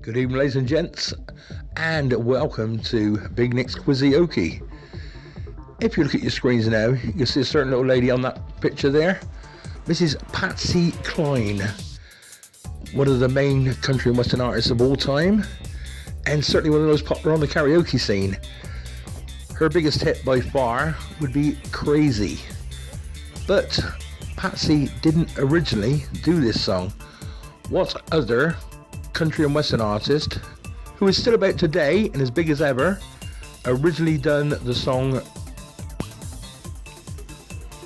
Good evening, ladies and gents, and welcome to Big Nick's Quizioki. If you look at your screens now, you can see a certain little lady on that picture there. Mrs. Patsy Cline, one of the main country and western artists of all time, and certainly one of the most popular on the karaoke scene. Her biggest hit by far would be Crazy. But Patsy didn't originally do this song. What other country and western artist, who is still about today and as big as ever, originally done the song?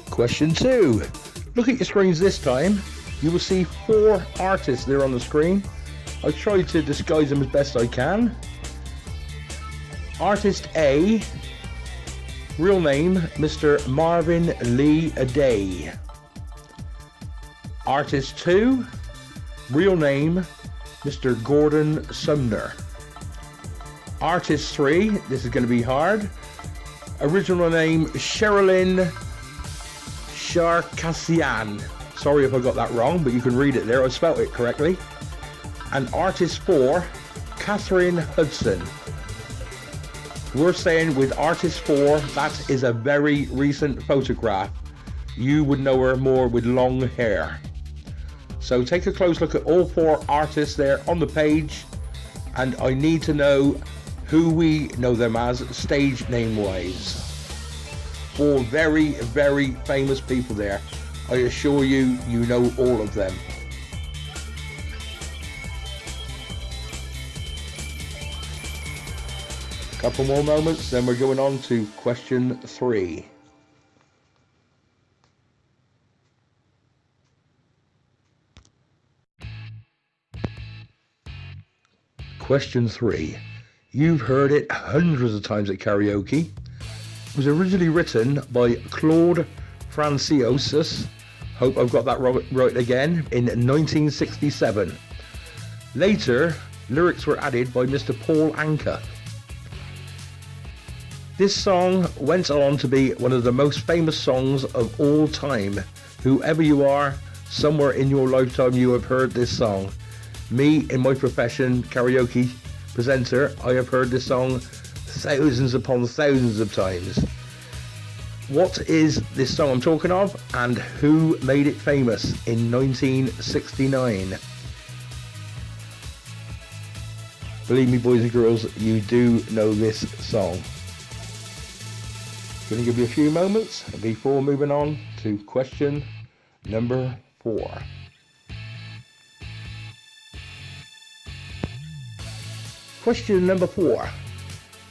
Question 2. Look at your screens this time. You will see 4 artists there on the screen. I'll try to disguise them as best I can. Artist A, real name Mr. Marvin Lee Aday. Artist 2, real name Mr. Gordon Sumner. Artist 3, this is going to be hard. Original name Sherilyn Sharkassian. Sorry if I got that wrong, but you can read it there. I spelt it correctly. And artist 4, Catherine Hudson. We're saying with artist 4, that is a very recent photograph. You would know her more with long hair. So take a close look at all 4 artists there on the page, and I need to know who we know them as stage name wise. 4 very, very famous people there. I assure you, you know all of them. Couple more moments, then we're going on to question 3. Question 3. You've heard it hundreds of times at karaoke. It was originally written by Claude Franciosus, hope I've got that right again, in 1967. Later, lyrics were added by Mr. Paul Anka. This song went on to be one of the most famous songs of all time. Whoever you are, somewhere in your lifetime you have heard this song. Me, in my profession, karaoke presenter, I have heard this song thousands upon thousands of times. What is this song I'm talking of, and who made it famous in 1969? Believe me, boys and girls, you do know this song. Going to give you a few moments before moving on to question number 4. Question number 4.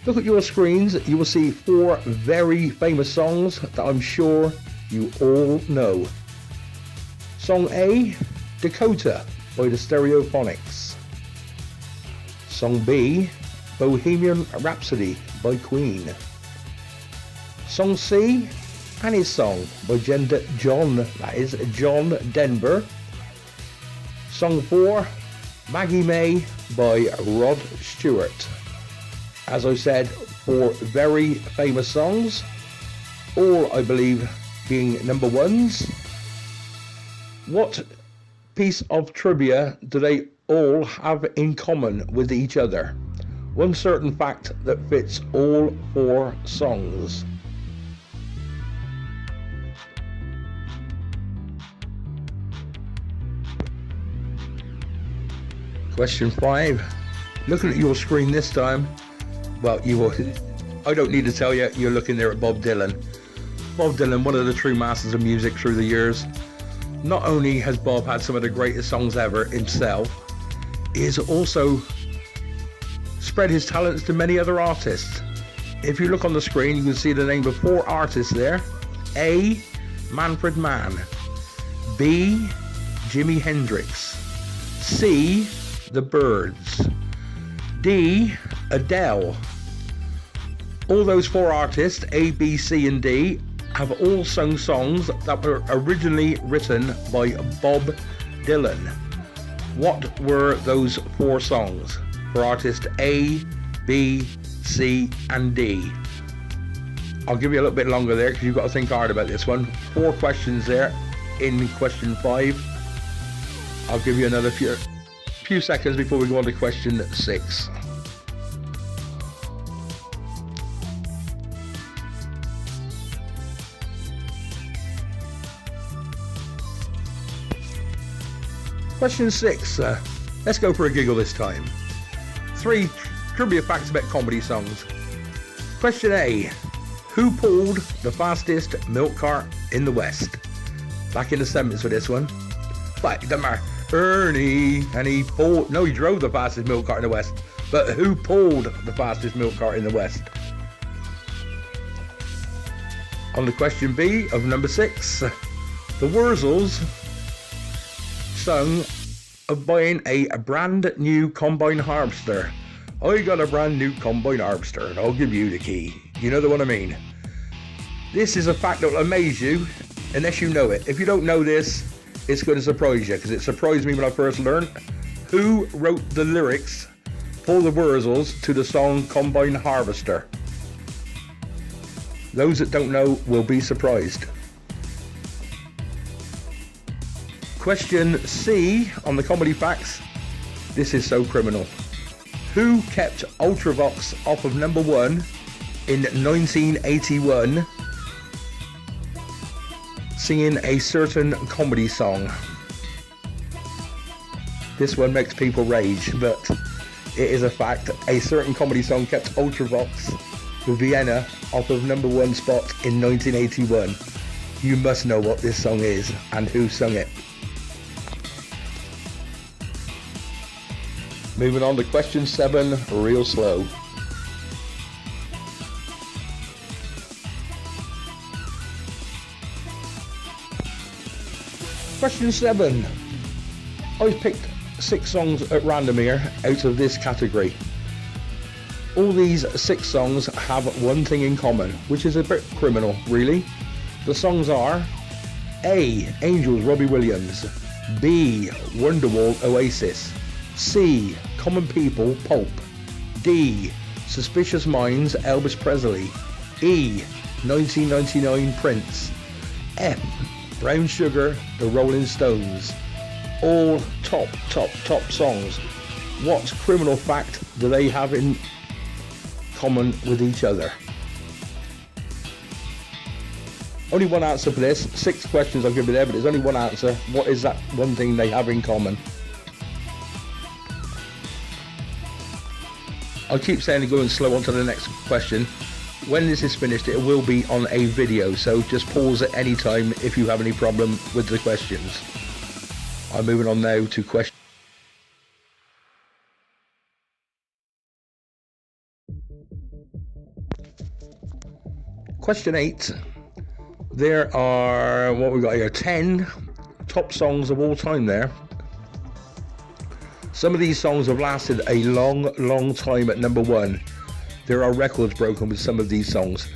Look at your screens. You will see 4 very famous songs that I'm sure you all know. Song A, Dakota by the Stereophonics. Song B, Bohemian Rhapsody by Queen. Song C, Annie's Song by John Denver. Song 4, Maggie May by Rod Stewart. As I said, 4 very famous songs, all I believe being number 1s. What piece of trivia do they all have in common with each other? One certain fact that fits all 4 songs. Question 5. Looking at your screen this time, well, I don't need to tell you, you're looking there at Bob Dylan. Bob Dylan, one of the true masters of music through the years. Not only has Bob had some of the greatest songs ever himself, he has also spread his talents to many other artists. If you look on the screen, you can see the name of 4 artists there. A, Manfred Mann. B, Jimi Hendrix. C, The Byrds. D, Adele. All those 4 artists, A, B, C and D, have all sung songs that were originally written by Bob Dylan. What were those 4 songs for artist A, B, C and D? I'll give you a little bit longer there because you've got to think hard about this one. 4 questions there in question 5. I'll give you another few seconds before we go on to question 6. Question 6. Let's go for a giggle this time. 3 trivia facts about comedy songs. Question A. Who pulled the fastest milk cart in the West? Back in the 70s for this one. But it doesn't matter. Ernie, and he drove the fastest milk cart in the West. But who pulled the fastest milk cart in the West? On to question B of number 6. The Wurzels sung of buying a brand new combine harvester. I got a brand new combine harvester and I'll give you the key. You know the one I mean. This is a fact that will amaze you unless you know it. If you don't know this, it's going to surprise you, because it surprised me when I first learned. Who wrote the lyrics for the Wurzels to the song Combine Harvester? Those that don't know will be surprised. Question C on the comedy facts. This is so criminal. Who kept Ultravox off of number 1 in 1981 singing a certain comedy song? This one makes people rage, but it is a fact. A certain comedy song kept Ultravox with Vienna off of number 1 spot in 1981. You must know what this song is and who sung it. Moving on to question 7, real slow. Question 7. I've picked 6 songs at random here out of this category. All these 6 songs have one thing in common, which is a bit criminal, really. The songs are A. Angels, Robbie Williams. B. Wonderwall, Oasis. C. Common People, Pulp. D. Suspicious Minds, Elvis Presley. E. 1999, Prince. F. Brown Sugar, The Rolling Stones. All top songs. What criminal fact do they have in common with each other? Only one answer for this. 6 questions I'll give you there, but there's only one answer. What is that one thing they have in common? I'll keep saying to go and slow on to the next question. When this is finished, it will be on a video, so just pause at any time if you have any problem with the questions. I'm moving on now to question. Question 8. There are, what we got here, 10 top songs of all time there. Some of these songs have lasted a long time at number 1. There are records broken with some of these songs.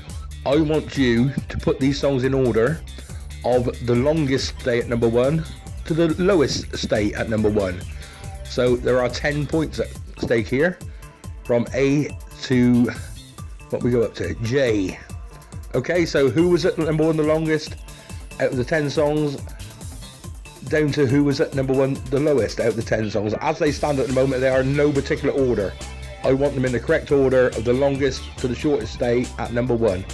I want you to put these songs in order of the longest stay at number 1 to the lowest stay at number 1. So there are 10 points at stake here, from A to what we go up to J. Okay, so who was at number 1 the longest out of the 10 songs, down to who was at number 1 the lowest out of the 10 songs. As they stand at the moment, they are in no particular order. I want them in the correct order of the longest to the shortest stay at number 1.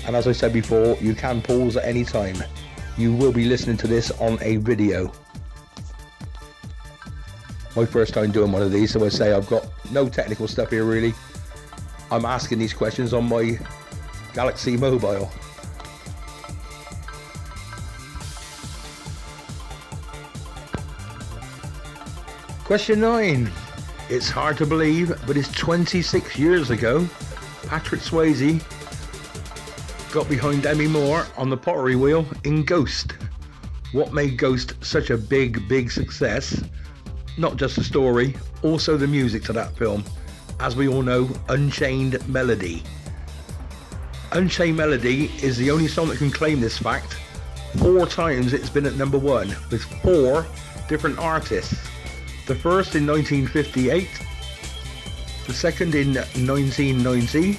And as I said before, you can pause at any time. You will be listening to this on a video. My first time doing one of these, so I say I've got no technical stuff here really. I'm asking these questions on my Galaxy Mobile. Question 9. It's hard to believe, but it's 26 years ago. Patrick Swayze got behind Demi Moore on the pottery wheel in Ghost. What made Ghost such a big success? Not just the story, also the music to that film. As we all know, Unchained Melody. Unchained Melody is the only song that can claim this fact. 4 times it's been at number 1 with 4 different artists. The first in 1958, the second in 1990,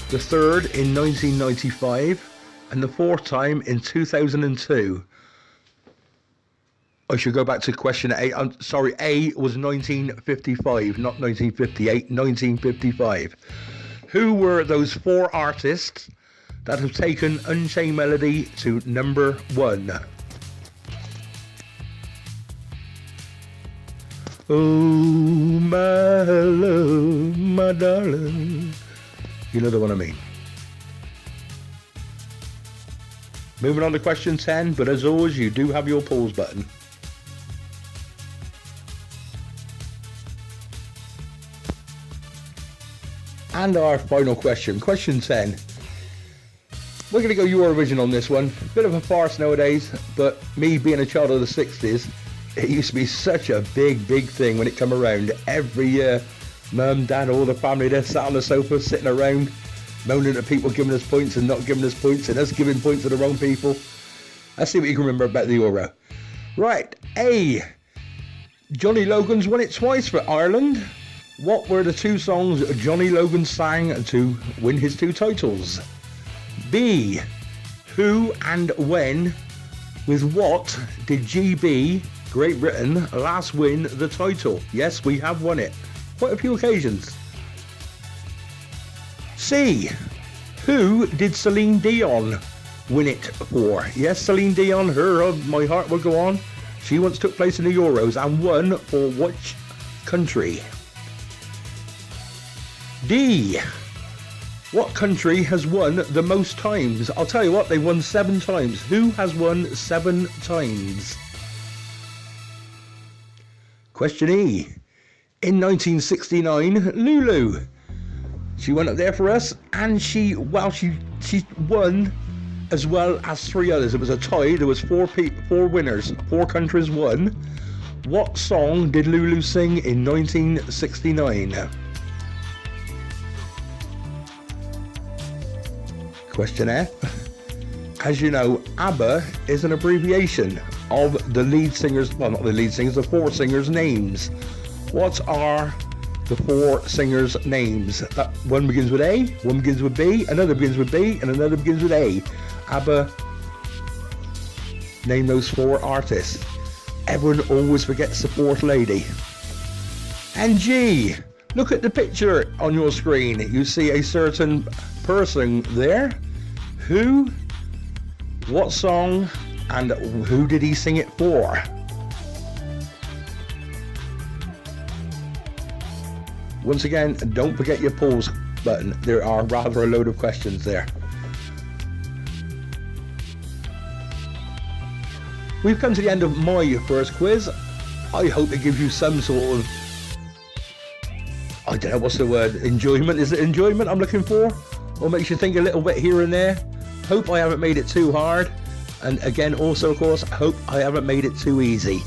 the third in 1995, and the 4th time in 2002. I should go back to question A. I'm sorry, A was 1955, not 1958, 1955. Who were those 4 artists that have taken Unchained Melody to number 1? Oh, my love, my darling. You know the one I mean. Moving on to question 10, but as always, you do have your pause button. And our final question, question 10. We're going to go Eurovision on this one. Bit of a farce nowadays, but me being a child of the 60s, it used to be such a big thing when it come around. Every year, mum, dad, all the family, they're sat on the sofa, sitting around, moaning at people giving us points and not giving us points, and us giving points to the wrong people. Let's see what you can remember about the Euro. Right, A. Johnny Logan's won it twice for Ireland. What were the 2 songs Johnny Logan sang to win his 2 titles? B. Who and when, with what did GB, Great Britain, last win the title? Yes, we have won it. Quite a few occasions. C. Who did Celine Dion win it for? Yes, Celine Dion, her of My Heart Will Go On. She once took place in the Euros and won for which country? D. What country has won the most times? I'll tell you what, they've won 7 times. Who has won 7 times? Question E. In 1969, Lulu. She went up there for us, and she won as well as 3 others. It was a tie. There was 4 winners. 4 countries won. What song did Lulu sing in 1969? Question F. As you know, ABBA is an abbreviation of the lead singers, well, not the lead singers, the 4 singers' names. What are the 4 singers' names? That one begins with A, one begins with B, another begins with B, and another begins with A. ABBA, name those 4 artists. Everyone always forgets the 4th lady. And G, look at the picture on your screen. You see a certain person there. Who, what song, and who did he sing it for? Once again, don't forget your pause button. There are rather a load of questions there. We've come to the end of my first quiz. I hope it gives you some sort of, I don't know, what's the word, enjoyment? Is it enjoyment I'm looking for? Or makes you think a little bit here and there? Hope I haven't made it too hard. And again, also, of course, hope I haven't made it too easy.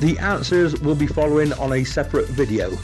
The answers will be following on a separate video.